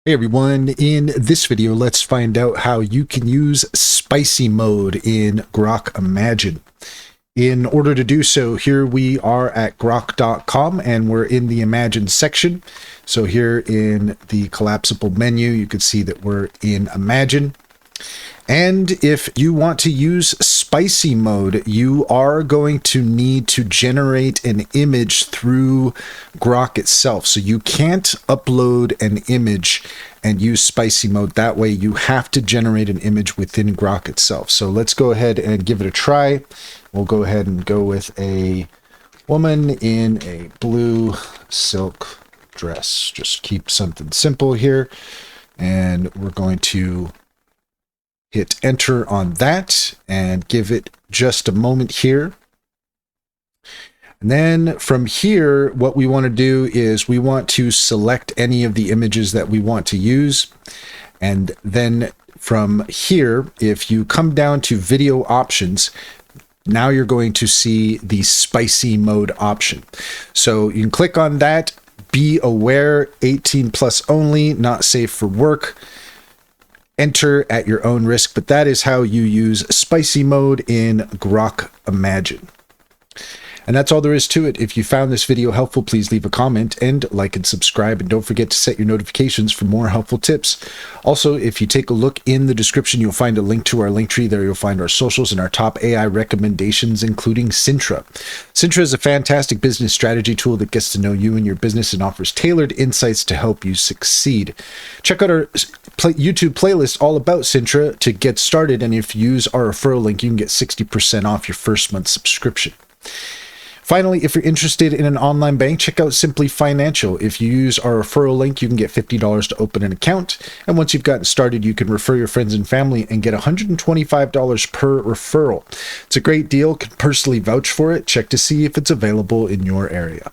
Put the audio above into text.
Hey everyone, in this video let's find out how you can use spicy mode in Grok Imagine. In order to do so, here we are at grok.com and we're in the Imagine section. So here in the collapsible menu you can see that we're in Imagine. And if you want to use spicy mode, you are going to need to generate an image through Grok itself. So you can't upload an image and use spicy mode that way. You have to generate an image within Grok itself. So let's go ahead and give it a try. We'll go ahead and go with a woman in a blue silk dress. Just keep something simple here. And we're going to hit enter on that and give it just a moment here. And then from here, what we want to do is we want to select any of the images that we want to use. And then from here, if you come down to video options, now you're going to see the spicy mode option. So you can click on that. Be aware, 18 plus only, not safe for work. Enter at your own risk, but that is how you use spicy mode in Grok Imagine. And that's all there is to it. If you found this video helpful, please leave a comment and like and subscribe. And don't forget to set your notifications for more helpful tips. Also, if you take a look in the description, you'll find a link to our link tree. There you'll find our socials and our top AI recommendations, including Cintra. Cintra is a fantastic business strategy tool that gets to know you and your business and offers tailored insights to help you succeed. Check out our YouTube playlist all about Cintra to get started. And if you use our referral link, you can get 60% off your first month subscription. Finally, if you're interested in an online bank, check out Simply Financial. If you use our referral link, you can get $50 to open an account. And once you've gotten started, you can refer your friends and family and get $125 per referral. It's a great deal. Can personally vouch for it. Check to see if it's available in your area.